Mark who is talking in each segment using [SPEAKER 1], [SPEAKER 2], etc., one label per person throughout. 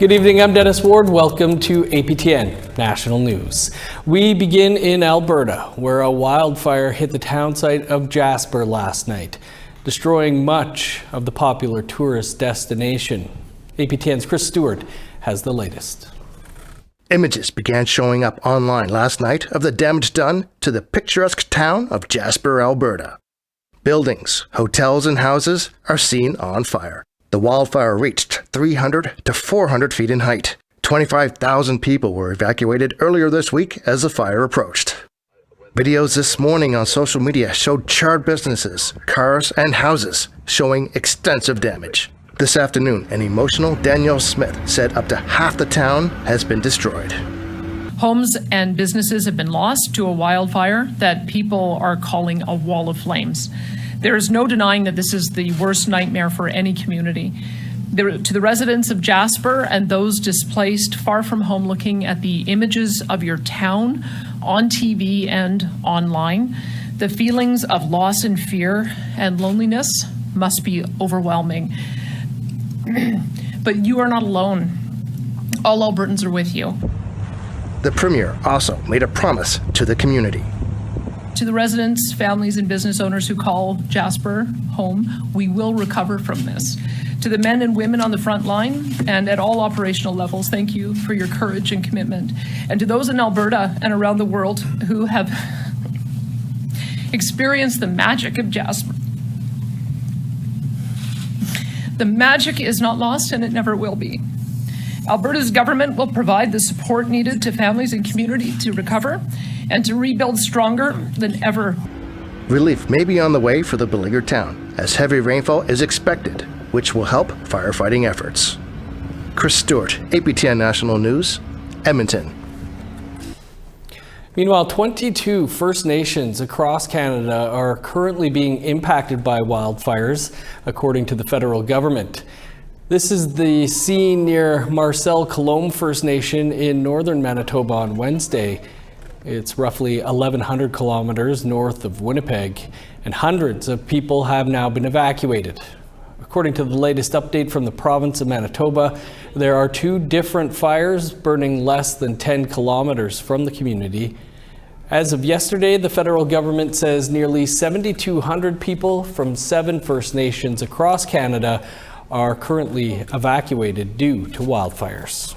[SPEAKER 1] Good evening, I'm Dennis Ward. Welcome to APTN National News. We begin in Alberta, where a wildfire hit the town site of Jasper last night, destroying much of the popular tourist destination. APTN's Chris Stewart has the latest.
[SPEAKER 2] Images began showing up online last night of the damage done to the picturesque town of Jasper, Alberta. Buildings, hotels, and houses are seen on fire. The wildfire reached 300 to 400 feet in height. 25,000 people were evacuated earlier this week as the fire approached. Videos this morning on social media showed charred businesses, cars, and houses showing extensive damage. This afternoon, an emotional Danielle Smith said up to half the town has been destroyed.
[SPEAKER 3] Homes and businesses have been lost to a wildfire that people are calling a wall of flames. There is no denying that this is the worst nightmare for any community. To the residents of Jasper and those displaced far from home looking at the images of your town on TV and online, the feelings of loss and fear and loneliness must be overwhelming. But you are not alone. All Albertans are with you.
[SPEAKER 2] The Premier also made a promise to the community.
[SPEAKER 3] To the residents, families, and business owners who call Jasper home, we will recover from this. To the men and women on the front line and at all operational levels, thank you for your courage and commitment. And to those in Alberta and around the world who have experienced the magic of Jasper. The magic is not lost and it never will be. Alberta's government will provide the support needed to families and community to recover and to rebuild stronger than ever.
[SPEAKER 2] Relief may be on the way for the beleaguered town, as heavy rainfall is expected, which will help firefighting efforts. Chris Stewart, APTN National News, Edmonton.
[SPEAKER 1] Meanwhile, 22 First Nations across Canada are currently being impacted by wildfires, according to the federal government. This is the scene near Marcel Colombe First Nation in northern Manitoba on Wednesday. It's roughly 1,100 kilometers north of Winnipeg, and hundreds of people have now been evacuated. According to the latest update from the province of Manitoba, there are two different fires burning less than 10 kilometers from the community. As of yesterday, the federal government says nearly 7,200 people from 7 First Nations across Canada are currently evacuated due to wildfires.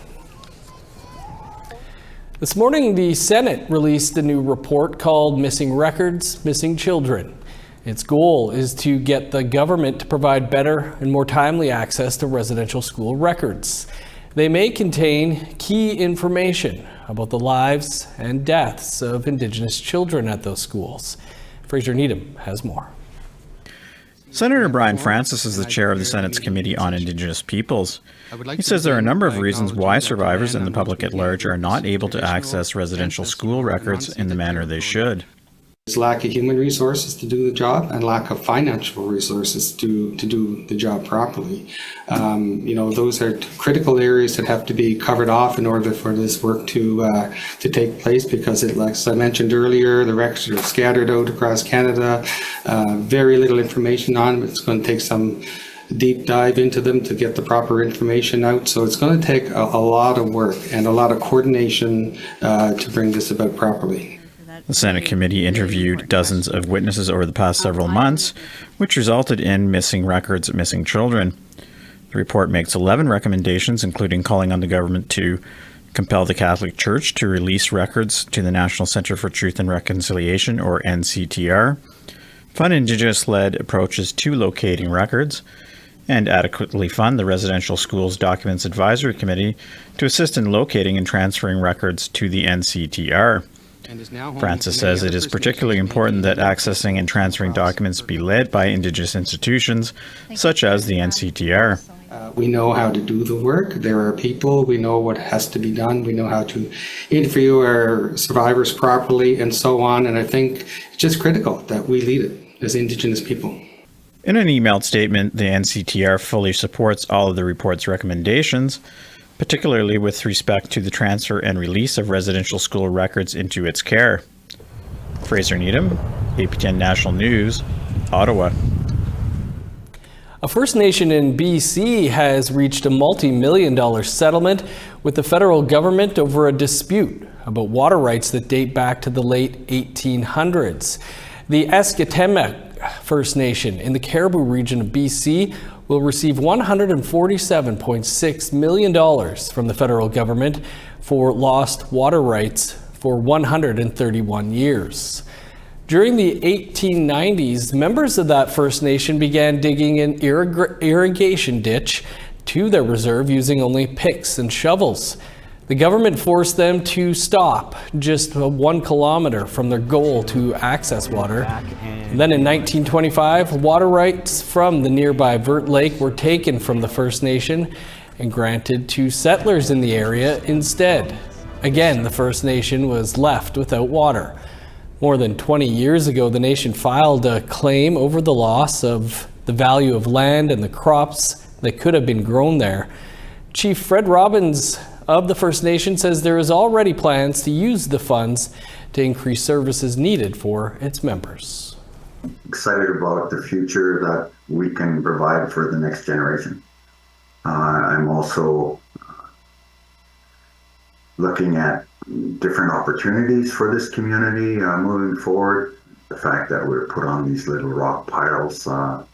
[SPEAKER 1] This morning, the Senate released a new report called Missing Records, Missing Children. Its goal is to get the government to provide better and more timely access to residential school records. They may contain key information about the lives and deaths of Indigenous children at those schools. Fraser Needham has more.
[SPEAKER 4] Senator Brian Francis is the chair of the Senate's Committee on Indigenous Peoples. He says there are a number of reasons why survivors and the public at large are not able to access residential school records in the manner they should.
[SPEAKER 5] There's lack of human resources to do the job and lack of financial resources to do the job properly. Those are critical areas that have to be covered off in order for this work to take place, because as I mentioned earlier, the records are scattered out across Canada, very little information on them. It's going to take some deep dive into them to get the proper information out. So it's going to take a lot of work and a lot of coordination to bring this about properly.
[SPEAKER 4] The Senate committee interviewed dozens of witnesses over the past several months, which resulted in Missing Records, Missing Children. The report makes 11 recommendations, including calling on the government to compel the Catholic Church to release records to the National Centre for Truth and Reconciliation, or NCTR, fund Indigenous-led approaches to locating records, and adequately fund the Residential Schools Documents Advisory Committee to assist in locating and transferring records to the NCTR. Francis says it is particularly important that accessing and transferring documents be led by Indigenous institutions, such as the NCTR.
[SPEAKER 5] We know how to do the work. There are people. We know what has to be done. We know how to interview our survivors properly and so on. And I think it's just critical that we lead it as Indigenous people.
[SPEAKER 4] In an emailed statement, the NCTR fully supports all of the report's recommendations, particularly with respect to the transfer and release of residential school records into its care. Fraser Needham, APTN National News, Ottawa.
[SPEAKER 1] A First Nation in BC has reached a multi-million-dollar settlement with the federal government over a dispute about water rights that date back to the late 1800s. The Esquetemek First Nation in the Cariboo region of BC will receive $147.6 million from the federal government for lost water rights for 131 years. During the 1890s, members of that First Nation began digging an irrigation ditch to their reserve using only picks and shovels. The government forced them to stop just 1 kilometer from their goal to access water. And then in 1925, water rights from the nearby Vert Lake were taken from the First Nation and granted to settlers in the area instead. Again, the First Nation was left without water. More than 20 years ago, the nation filed a claim over the loss of the value of land and the crops that could have been grown there. Chief Fred Robbins of the First Nation says there is already plans to use the funds to increase services needed for its members.
[SPEAKER 6] Excited about the future that we can provide for the next generation. I'm also looking at different opportunities for this community moving forward. The fact that we're put on these little rock piles, I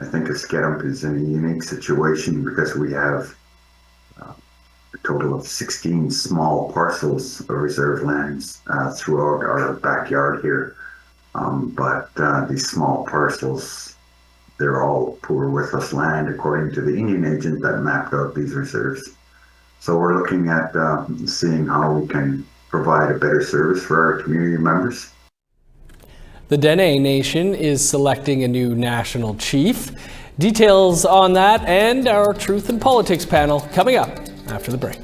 [SPEAKER 6] think Esquetemek is in a unique situation because we have a total of 16 small parcels of reserve lands throughout our backyard here. But these small parcels, they're all poor worthless land according to the Indian agent that mapped out these reserves. So we're looking at seeing how we can provide a better service for our community members.
[SPEAKER 1] The Dene Nation is selecting a new national chief. Details on that and our Truth and Politics panel coming up after the break.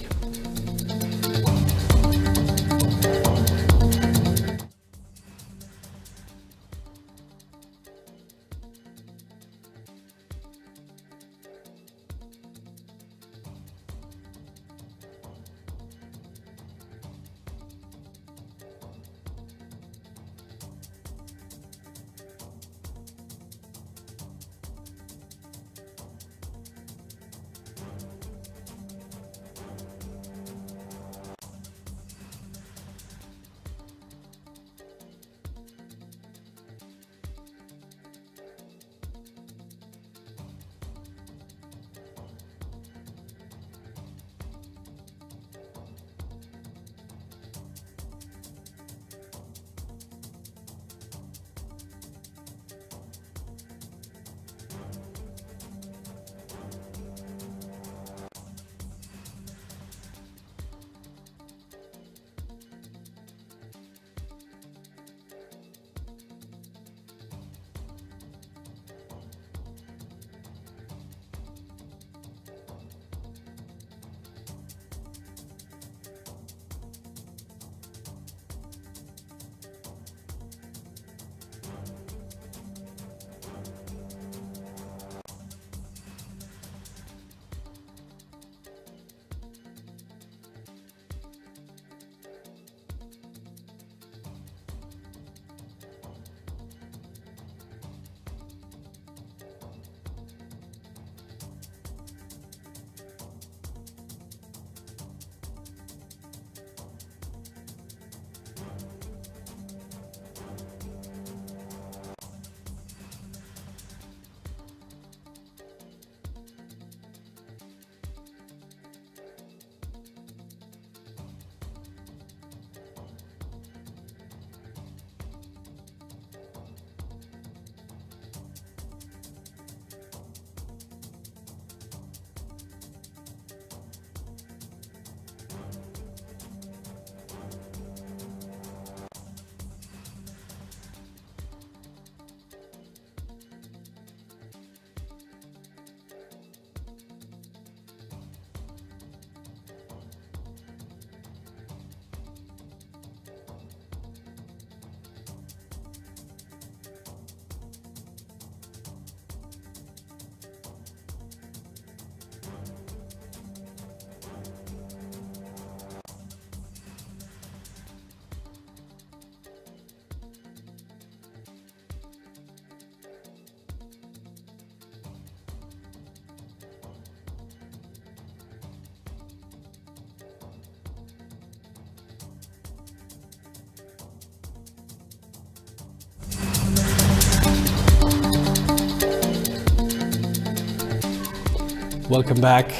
[SPEAKER 1] Welcome back.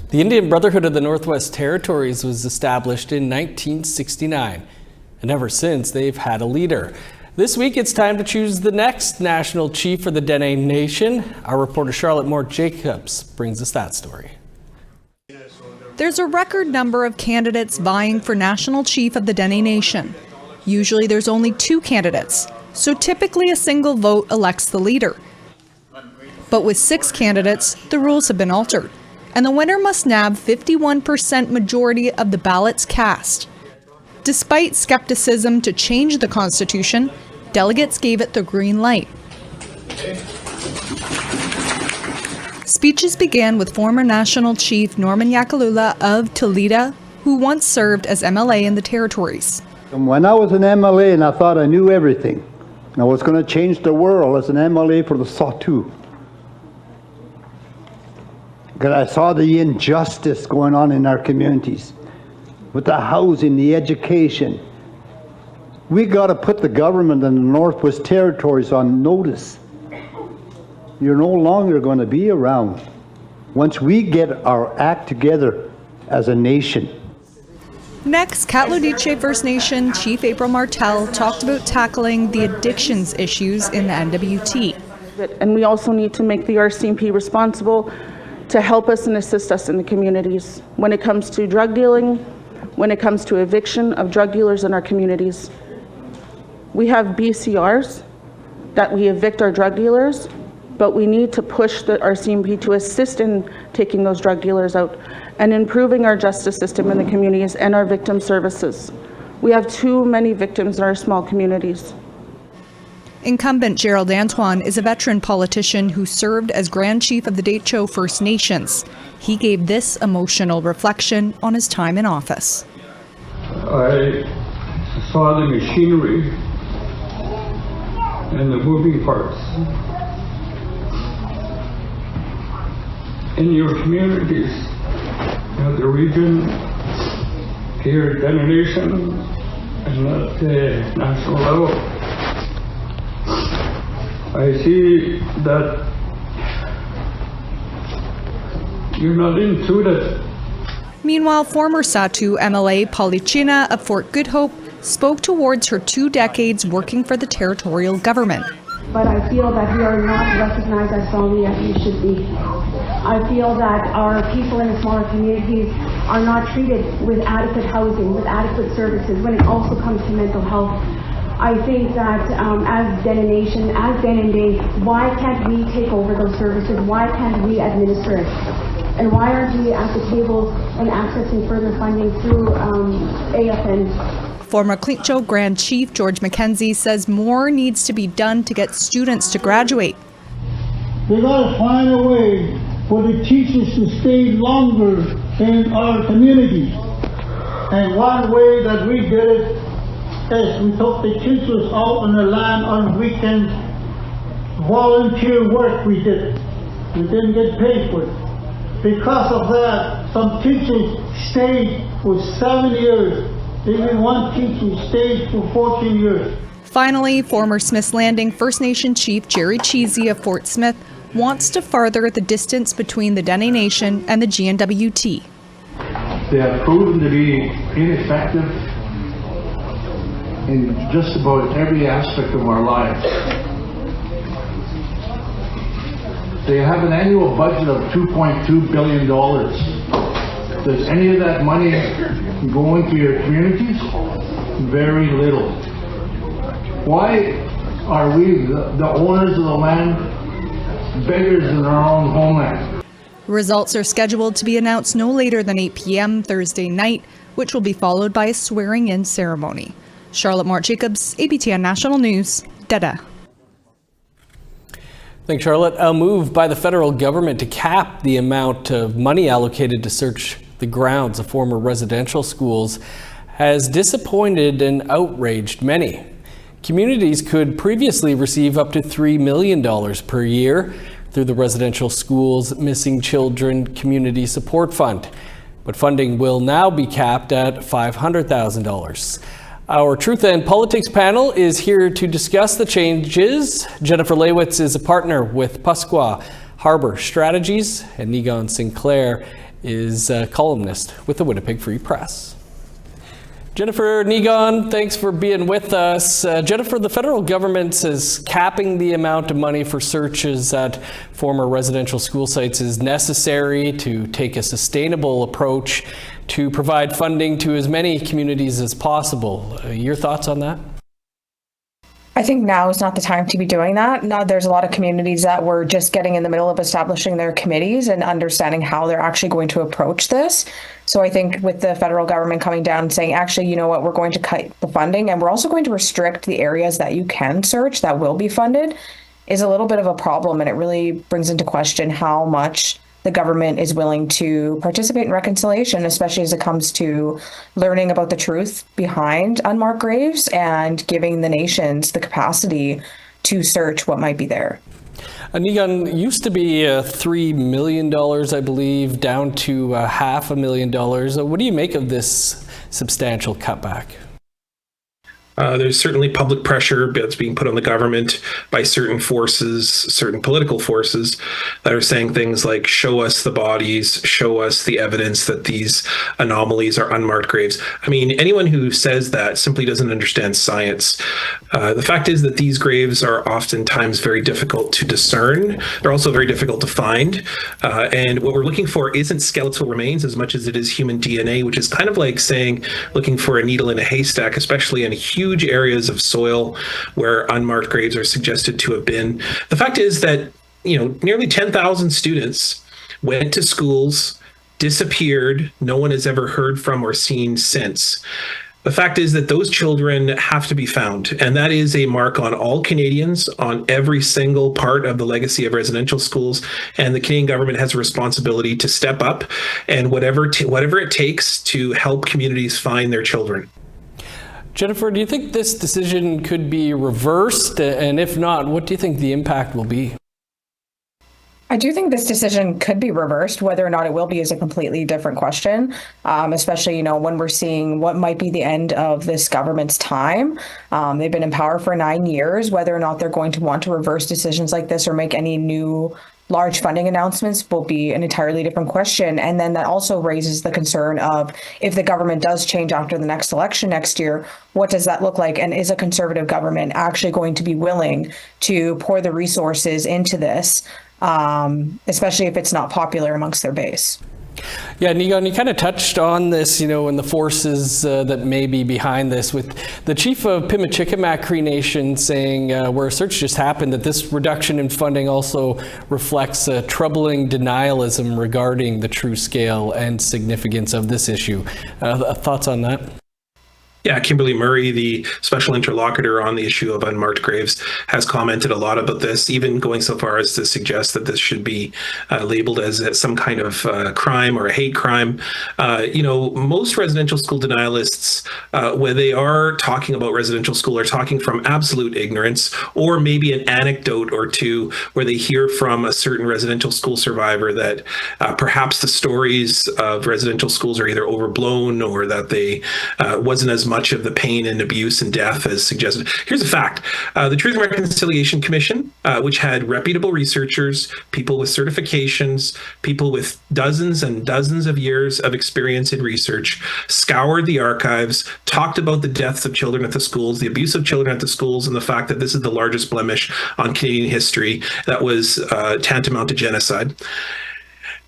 [SPEAKER 1] The Indian Brotherhood of the Northwest Territories was established in 1969, and ever since they've had a leader. This week it's time to choose the next national chief for the Dene Nation. Our reporter Charlotte Moore-Jacobs brings us that story.
[SPEAKER 7] There's a record number of candidates vying for national chief of the Dene Nation. Usually there's only 2 candidates, so typically a single vote elects the leader. But with 6 candidates, the rules have been altered, and the winner must nab 51% majority of the ballots cast. Despite skepticism to change the Constitution, delegates gave it the green light. Speeches began with former National Chief Norman Yakalula of Toledo, who once served as MLA in the territories.
[SPEAKER 8] When I was an MLA and I thought I knew everything, and I was going to change the world as an MLA for the Sawtoo. Because I saw the injustice going on in our communities, with the housing, the education. We got to put the government in the Northwest Territories on notice. You're no longer going to be around once we get our act together as a nation.
[SPEAKER 7] Next, Katlodiche First Nation Chief April Martel talked about tackling the addictions issues in the NWT.
[SPEAKER 9] And we also need to make the RCMP responsible to help us and assist us in the communities when it comes to drug dealing, when it comes to eviction of drug dealers in our communities. We have BCRs that we evict our drug dealers, but we need to push the RCMP to assist in taking those drug dealers out and improving our justice system in the communities and our victim services. We have too many victims in our small communities.
[SPEAKER 7] Incumbent Gerald Antoine is a veteran politician who served as Grand Chief of the Deitcho First Nations. He gave this emotional reflection on his time in office.
[SPEAKER 10] I saw the machinery and the moving parts in your communities, at the region, here at Dene Nation, and at the national level. I see that you're not into it.
[SPEAKER 7] Meanwhile, former Satu MLA Paulichina of Fort Good Hope spoke towards her 2 decades working for the territorial government.
[SPEAKER 11] But I feel that we are not recognized as strongly as we should be. I feel that our people in the smaller communities are not treated with adequate housing, with adequate services when it also comes to mental health. I think that as Dene Nation, as Dene Day, why can't we take over those services? Why can't we administer it? And why aren't we at the table and accessing further funding through AFN?
[SPEAKER 7] Former Clincho Grand Chief George McKenzie says more needs to be done to get students to graduate.
[SPEAKER 12] We got to find a way for the teachers to stay longer in our communities. And one way that we did it is we took the teachers out on the land on weekends. Volunteer work we did. We didn't get paid for it. Because of that, some teachers stayed for 7 years. Even one teacher stayed for 14 years.
[SPEAKER 7] Finally, former Smith's Landing First Nation Chief Jerry Cheesy of Fort Smith wants to further the distance between the Dene Nation and the GNWT.
[SPEAKER 13] They have proven to be ineffective in just about every aspect of our lives. They have an annual budget of $2.2 billion. Does any of that money go into your communities? Very little. Why are we, the owners of the land, beggars in our own homeland?
[SPEAKER 7] Results are scheduled to be announced no later than 8 p.m. Thursday night, which will be followed by a swearing-in ceremony. Charlotte Moore-Jacobs, APTN National News, Dada.
[SPEAKER 1] Thanks, Charlotte. A move by the federal government to cap the amount of money allocated to search the grounds of former residential schools has disappointed and outraged many. Communities could previously receive up to $3 million per year through the Residential Schools Missing Children Community Support Fund, but funding will now be capped at $500,000. Our Truth and Politics panel is here to discuss the changes. Jennifer Lewitz is a partner with Pasqua harbor strategies, and Negon Sinclair is a columnist with the Winnipeg Free Press. Jennifer Negon, thanks for being with us. Jennifer, the federal government is capping the amount of money for searches at former residential school sites is necessary to take a sustainable approach to provide funding to as many communities as possible. Your thoughts on that?
[SPEAKER 14] I think now is not the time to be doing that. Now, there's a lot of communities that were just getting in the middle of establishing their committees and understanding how they're actually going to approach this. So I think with the federal government coming down and saying, actually, you know what, we're going to cut the funding and we're also going to restrict the areas that you can search that will be funded is a little bit of a problem. And it really brings into question how much the government is willing to participate in reconciliation, especially as it comes to learning about the truth behind unmarked graves and giving the nations the capacity to search what might be there.
[SPEAKER 1] Negon, used to be $3 million, I believe, down to $500,000. What do you make of this substantial cutback?
[SPEAKER 15] There's certainly public pressure that's being put on the government by certain forces, certain political forces that are saying things like, show us the bodies, show us the evidence that these anomalies are unmarked graves. I mean, anyone who says that simply doesn't understand science. The fact is that these graves are oftentimes very difficult to discern. They're also very difficult to find. And what we're looking for isn't skeletal remains as much as it is human DNA, which is kind of like saying, looking for a needle in a haystack, especially in huge areas of soil where unmarked graves are suggested to have been. The fact is that, nearly 10,000 students went to schools, disappeared, no one has ever heard from or seen since. The fact is that those children have to be found, and that is a mark on all Canadians, on every single part of the legacy of residential schools, and the Canadian government has a responsibility to step up and whatever it takes to help communities find their children.
[SPEAKER 1] Jennifer, do you think this decision could be reversed? And if not, what do you think the impact will be?
[SPEAKER 14] I do think this decision could be reversed. Whether or not it will be is a completely different question, especially, when we're seeing what might be the end of this government's time. They've been in power for 9 years. Whether or not they're going to want to reverse decisions like this or make any new large funding announcements will be an entirely different question. And then that also raises the concern of, if the government does change after the next election next year, what does that look like? And is a Conservative government actually going to be willing to pour the resources into this, especially if it's not popular amongst their base?
[SPEAKER 1] Yeah, Negon, you kind of touched on this, and the forces that may be behind this, with the chief of Pimicikamak Cree Nation saying where a search just happened that this reduction in funding also reflects a troubling denialism regarding the true scale and significance of this issue. Thoughts on that?
[SPEAKER 15] Yeah, Kimberly Murray, the special interlocutor on the issue of unmarked graves, has commented a lot about this, even going so far as to suggest that this should be labeled as some kind of crime or a hate crime. Most residential school denialists, when they are talking about residential school, are talking from absolute ignorance, or maybe an anecdote or two where they hear from a certain residential school survivor that perhaps the stories of residential schools are either overblown or that they wasn't as much of the pain and abuse and death as suggested. Here's a fact. The Truth and Reconciliation Commission, which had reputable researchers, people with certifications, people with dozens and dozens of years of experience in research, scoured the archives, talked about the deaths of children at the schools, the abuse of children at the schools, and the fact that this is the largest blemish on Canadian history that was tantamount to genocide.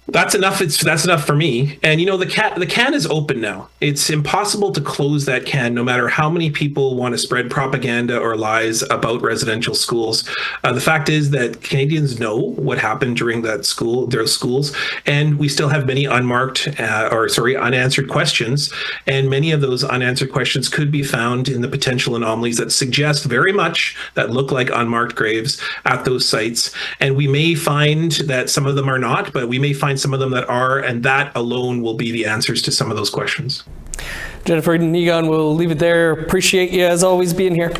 [SPEAKER 15] That's enough. That's enough for me. And the can is open now. It's impossible to close that can, no matter how many people want to spread propaganda or lies about residential schools. The fact is that Canadians know what happened during those schools, and we still have many unanswered questions. And many of those unanswered questions could be found in the potential anomalies that suggest very much that look like unmarked graves at those sites. And we may find that some of them are not, but we may find some of them that are, and that alone will be the answers to some of those questions.
[SPEAKER 1] Jennifer Negon, we'll leave it there. Appreciate you as always being here.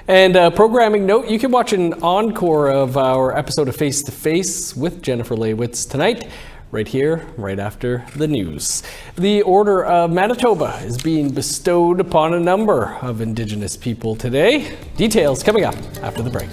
[SPEAKER 1] And programming note, you can watch an encore of our episode of Face to Face with Jennifer Leywitz tonight, right here, right after the news. The Order of Manitoba is being bestowed upon a number of Indigenous people today. Details coming up after the break.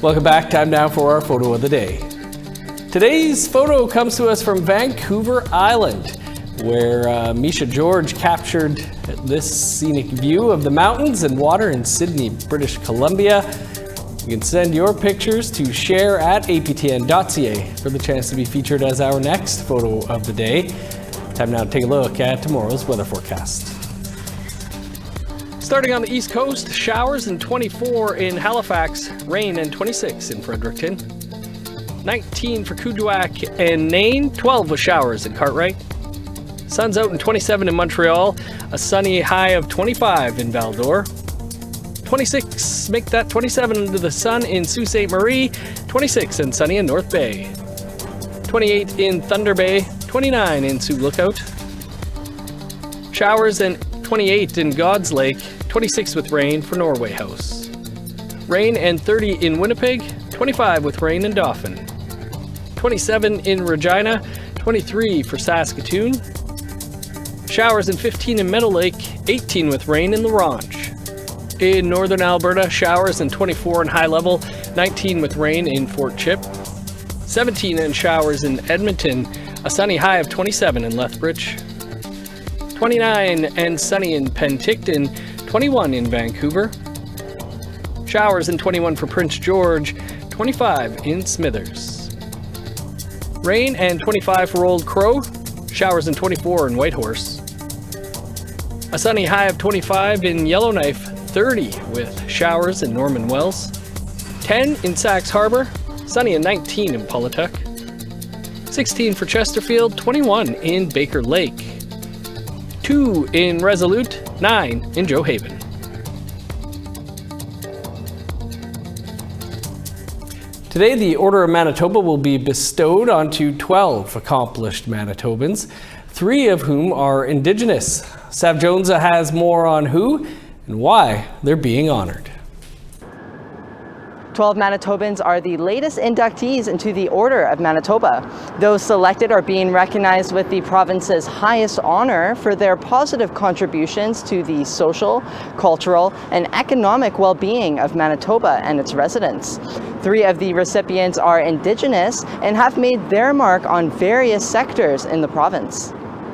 [SPEAKER 1] Welcome back. Time now for our photo of the day. Today's photo comes to us from Vancouver Island, where Misha George captured this scenic view of the mountains and water in Sydney, British Columbia. You can send your pictures to share@aptn.ca for the chance to be featured as our next photo of the day. Time now to take a look at tomorrow's weather forecast. Starting on the East Coast, showers and 24 in Halifax, rain and 26 in Fredericton. 19 for Kuujjuaq and Nain, 12 with showers in Cartwright. Sun's out and 27 in Montreal, a sunny high of 25 in Val-d'Or. 26, make that 27 under the sun in Sault Ste. Marie, 26 and sunny in North Bay. 28 in Thunder Bay, 29 in Sioux Lookout. Showers and 28 in God's Lake, 26 with rain for Norway House. Rain and 30 in Winnipeg, 25 with rain in Dauphin. 27 in Regina, 23 for Saskatoon. Showers and 15 in Meadow Lake, 18 with rain in La Ronge. In northern Alberta, showers and 24 in High Level, 19 with rain in Fort Chip. 17 in showers in Edmonton, a sunny high of 27 in Lethbridge. 29 and sunny in Penticton, 21 in Vancouver. Showers and 21 for Prince George, 25 in Smithers. Rain and 25 for Old Crow, showers and 24 in Whitehorse. A sunny high of 25 in Yellowknife, 30 with showers in Norman Wells. 10 in Sax Harbor, sunny and 19 in Pawlatuck. 16 for Chesterfield, 21 in Baker Lake. 2 in Resolute, 9 in Joe Haven. Today, the Order of Manitoba will be bestowed onto 12 accomplished Manitobans, 3 of whom are Indigenous. Sav Jonesa has more on who and why they're being honored.
[SPEAKER 16] 12 Manitobans are the latest inductees into the Order of Manitoba. Those selected are being recognized with the province's highest honor for their positive contributions to the social, cultural, and economic well-being of Manitoba and its residents. 3 of the recipients are Indigenous and have made their mark on various sectors in the province.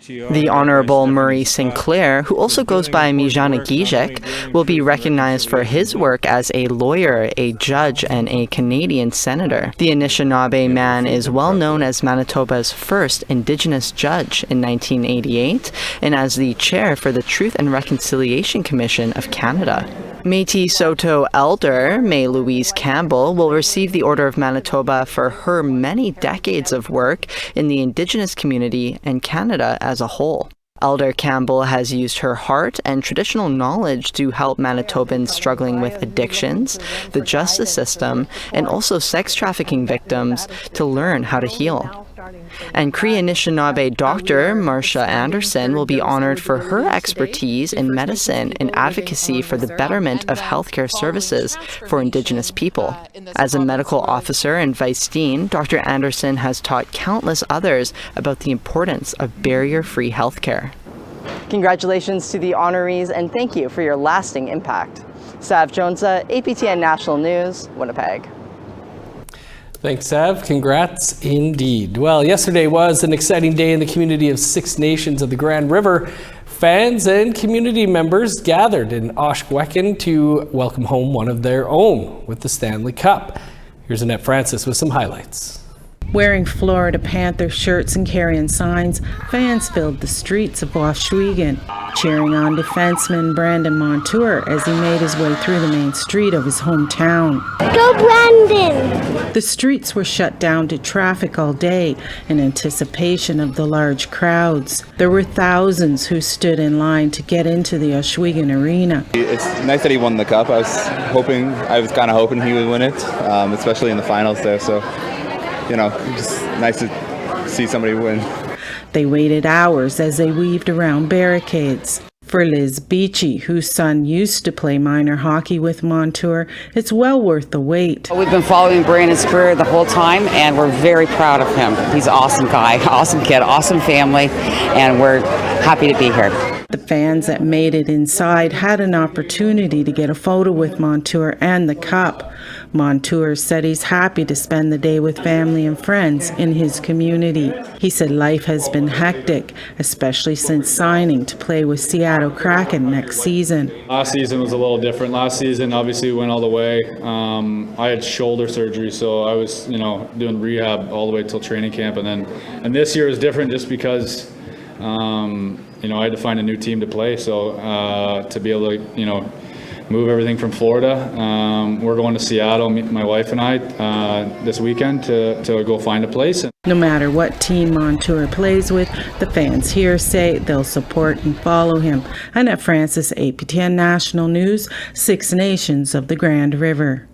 [SPEAKER 17] The Honourable Murray Sinclair, who also goes by Mijana Gijek, will be recognized for his work as a lawyer, a judge, and a Canadian senator. The Anishinaabe man is well known as Manitoba's first Indigenous judge in 1988 and as the chair for the Truth and Reconciliation Commission of Canada. Métis Saulteaux elder May Louise Campbell will receive the Order of Manitoba for her many decades of work in the Indigenous community and Canada as a whole. Elder Campbell has used her heart and traditional knowledge to help Manitobans struggling with addictions, the justice system, and also sex trafficking victims to learn how to heal. And Cree Anishinaabe Dr. Marcia Anderson will be honored for her expertise in medicine and advocacy for the betterment of healthcare services for Indigenous people. As a medical officer and vice dean, Dr. Anderson has taught countless others about the importance of barrier-free healthcare.
[SPEAKER 16] Congratulations to the honorees and thank you for your lasting impact. Sav Jonesa, APTN National News, Winnipeg.
[SPEAKER 1] Thanks, Sav. Congrats indeed. Well, yesterday was an exciting day in the community of Six Nations of the Grand River. Fans and community members gathered in Oshkwekin to welcome home one of their own with the Stanley Cup. Here's Annette Francis with some highlights.
[SPEAKER 18] Wearing Florida Panther shirts and carrying signs, fans filled the streets of Washwegan, cheering on defenseman Brandon Montour as he made his way through the main street of his hometown.
[SPEAKER 19] Go Brandon!
[SPEAKER 18] The streets were shut down to traffic all day in anticipation of the large crowds. There were thousands who stood in line to get into the Oshwegan Arena.
[SPEAKER 20] It's nice that he won the cup. I was kind of hoping he would win it, especially in the finals there, so just nice to see somebody win.
[SPEAKER 18] They waited hours as they weaved around barricades. For Liz Beachy, whose son used to play minor hockey with Montour, it's well worth the wait.
[SPEAKER 21] We've been following Brandon's career the whole time, and we're very proud of him. He's an awesome guy, awesome kid, awesome family, and we're happy to be here.
[SPEAKER 18] The fans that made it inside had an opportunity to get a photo with Montour and the cup. Montour said he's happy to spend the day with family and friends in his community. He said life has been hectic, especially since signing to play with Seattle Kraken next season.
[SPEAKER 3] Last season was a little different. Last season, obviously, we went all the way. I had shoulder surgery, so I was, doing rehab all the way till training camp, and this year is different just because, I had to find a new team to play. So to be able to, move everything from Florida. We're going to Seattle, my wife and I, this weekend to go find a place.
[SPEAKER 18] No matter what team Montour plays with, the fans here say they'll support and follow him. Annette Francis, APTN National News, 6 Nations of the Grand River.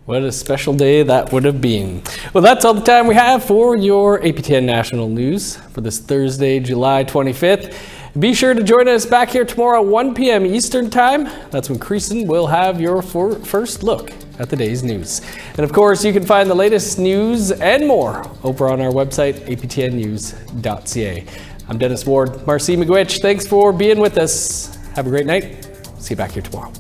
[SPEAKER 1] What a special day that would have been. Well, that's all the time we have for your APTN National News for this Thursday, July 25th. Be sure to join us back here tomorrow at 1 p.m. Eastern Time. That's when Creason will have your first look at the day's news. And of course, you can find the latest news and more over on our website, aptnnews.ca. I'm Dennis Ward. Marcy McGuitch, thanks for being with us. Have a great night. See you back here tomorrow.